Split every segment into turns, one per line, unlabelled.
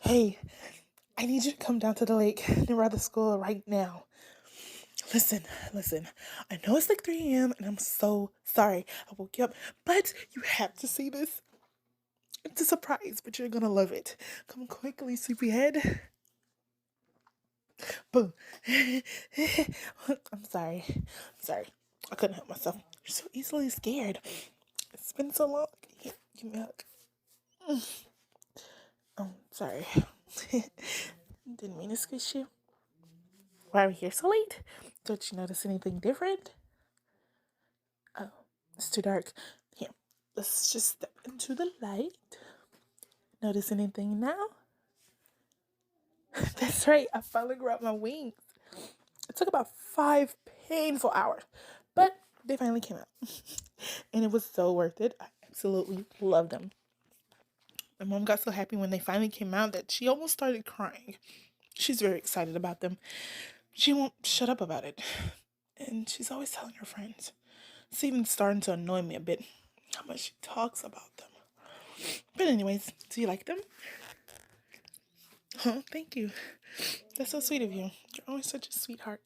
Hey, I need you to come down to the lake near the school right now. Listen, listen. I know it's like 3 a.m. and I'm so sorry I woke you up, but you have to see this. It's a surprise, but you're gonna love it. Come quickly, sleepyhead. Boom. I'm sorry. I'm sorry. I couldn't help myself. You're so easily scared. It's been so long. Here, give me a hug. Oh, sorry. Didn't mean to squish you. Why are we here so late? Don't you notice anything different? Oh, it's too dark. Here, let's just step into the light. Notice anything now? That's right, I finally grew out my wings. It took about 5 painful hours, but they finally came out. And it was so worth it. I absolutely loved them. My mom got so happy when they finally came out that she almost started crying. She's very excited about them. She won't shut up about it. And she's always telling her friends. It's even starting to annoy me a bit how much she talks about them. But anyways, do you like them? Oh, thank you. That's so sweet of you. You're always such a sweetheart.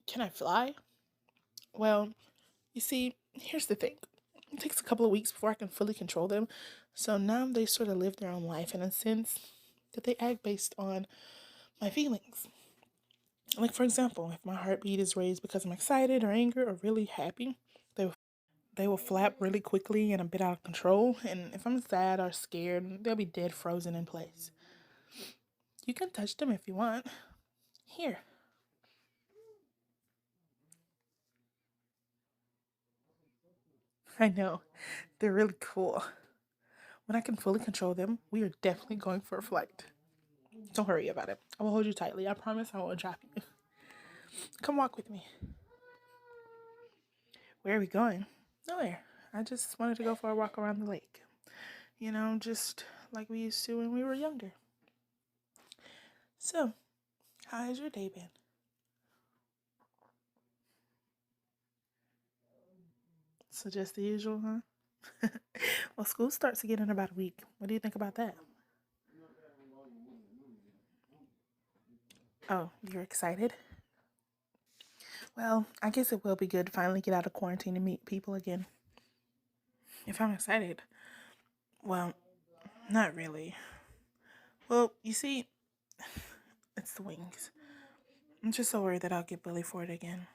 Can I fly? Well, you see, here's the thing. It takes a couple of weeks before I can fully control them. So now they sort of live their own life in a sense that they act based on my feelings. Like, for example, if my heartbeat is raised because I'm excited or angry or really happy, they will flap really quickly and a bit out of control. And if I'm sad or scared, they'll be dead frozen in place. You can touch them if you want. Here. I know. They're really cool. When I can fully control them, we are definitely going for a flight. Don't worry about it. I will hold you tightly. I promise I won't drop you. Come walk with me. Where are we going? Nowhere. I just wanted to go for a walk around the lake. You know, just like we used to when we were younger. So, how has your day been? So just the usual, huh? Well, school starts again in about a week. What do you think about that? Oh, you're excited? Well, I guess it will be good to finally get out of quarantine and meet people again. If I'm excited, well, not really. Well, you see, it's the wings. I'm just so worried that I'll get bullied for it again.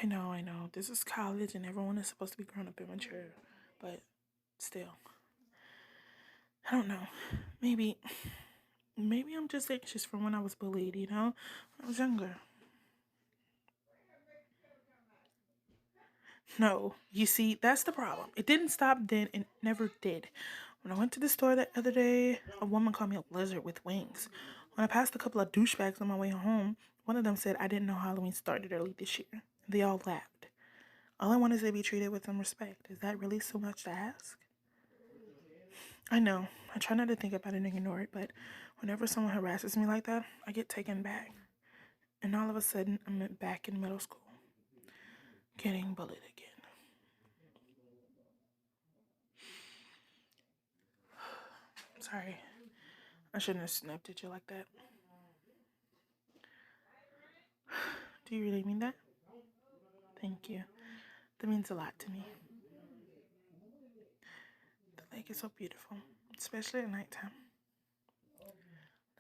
I know, I know. This is college and everyone is supposed to be grown up and mature. But still, I don't know. Maybe I'm just anxious from when I was bullied, you know? When I was younger. No, you see, that's the problem. It didn't stop then and never did. When I went to the store that other day, a woman called me a lizard with wings. When I passed a couple of douchebags on my way home, one of them said I didn't know Halloween started early this year. They all laughed. All I want is to be treated with some respect. Is that really so much to ask? I know. I try not to think about it and ignore it, but whenever someone harasses me like that, I get taken back. And all of a sudden, I'm back in middle school, getting bullied again. Sorry. I shouldn't have snapped at you like that. Do you really mean that? Thank you. That means a lot to me. The lake is so beautiful, especially at nighttime.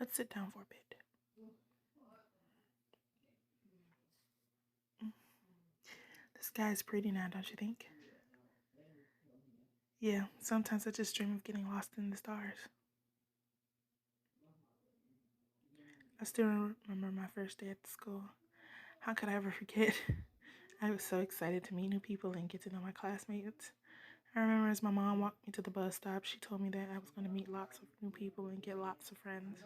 Let's sit down for a bit. The sky is pretty now, don't you think? Yeah, sometimes I just dream of getting lost in the stars. I still remember my first day at school. How could I ever forget? I was so excited to meet new people and get to know my classmates. I remember as my mom walked me to the bus stop, she told me that I was going to meet lots of new people and get lots of friends.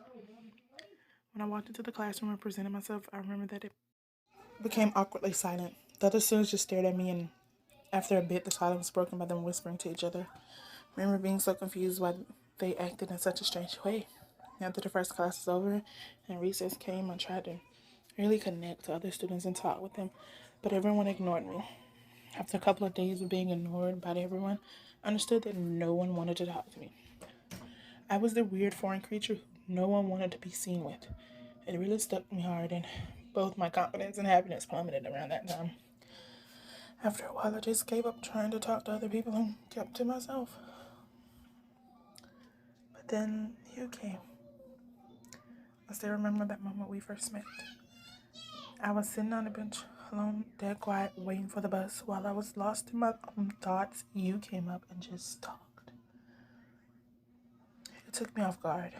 When I walked into the classroom and presented myself, I remember that it became awkwardly silent. The other students just stared at me, and after a bit, the silence was broken by them whispering to each other. I remember being so confused why they acted in such a strange way. After the first class was over and recess came, I tried to really connect to other students and talk with them, but everyone ignored me. After a couple of days of being ignored by everyone, I understood that no one wanted to talk to me. I was the weird foreign creature who no one wanted to be seen with. It really stuck me hard, and both my confidence and happiness plummeted around that time. After a while, I just gave up trying to talk to other people and kept to myself. But then you came. I still remember that moment we first met. I was sitting on the bench, alone, dead quiet, waiting for the bus. While I was lost in my own thoughts, you came up and just talked. It took me off guard.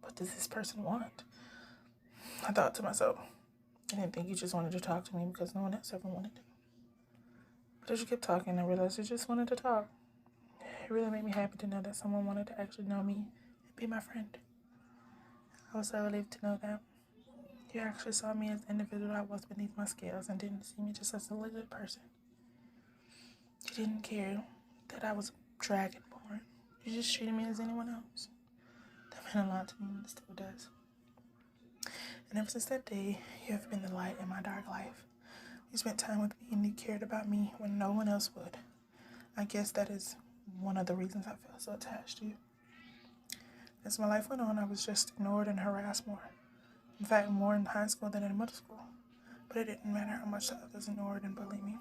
What does this person want? I thought to myself, I didn't think you just wanted to talk to me because no one else ever wanted to. But as you kept talking, I realized you just wanted to talk. It really made me happy to know that someone wanted to actually know me and be my friend. I was so relieved to know that you actually saw me as the individual I was beneath my scales and didn't see me just as a legit person. You didn't care that I was dragonborn. You just treated me as anyone else. That meant a lot to me and it still does. And ever since that day, you have been the light in my dark life. You spent time with me and you cared about me when no one else would. I guess that is one of the reasons I felt so attached to you. As my life went on, I was just ignored and harassed more. In fact, more in high school than in middle school. But it didn't matter how much the others ignored and bullied me,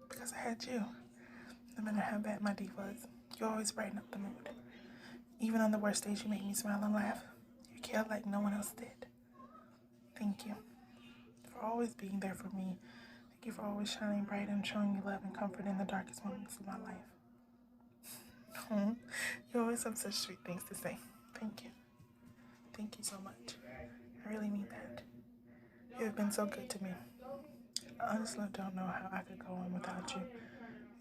because I had you. No matter how bad my day was, you always brighten up the mood. Even on the worst days, you made me smile and laugh. You cared like no one else did. Thank you for always being there for me. Thank you for always shining bright and showing me love and comfort in the darkest moments of my life. You always have such sweet things to say. Thank you. Thank you so much. I really mean that. You have been so good to me. I honestly don't know how I could go on without you.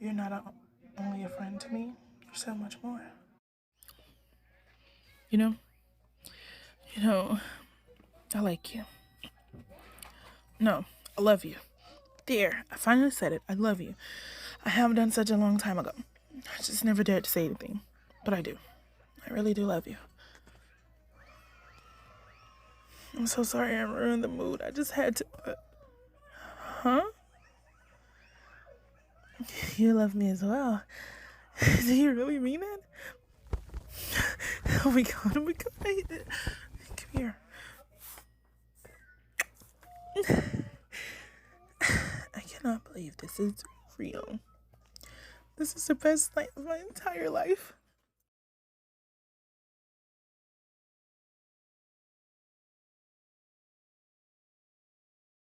You're not only a friend to me, you're so much more. You know, I like you. No, I love you. There, I finally said it. I love you. I have done such a long time ago. I just never dared to say anything. But I do. I really do love you. I'm so sorry I ruined the mood. I just had to. Huh? You love me as well. Do you really mean that? Oh my god, oh my god. Come here. I cannot believe this is real. This is the best night of my entire life.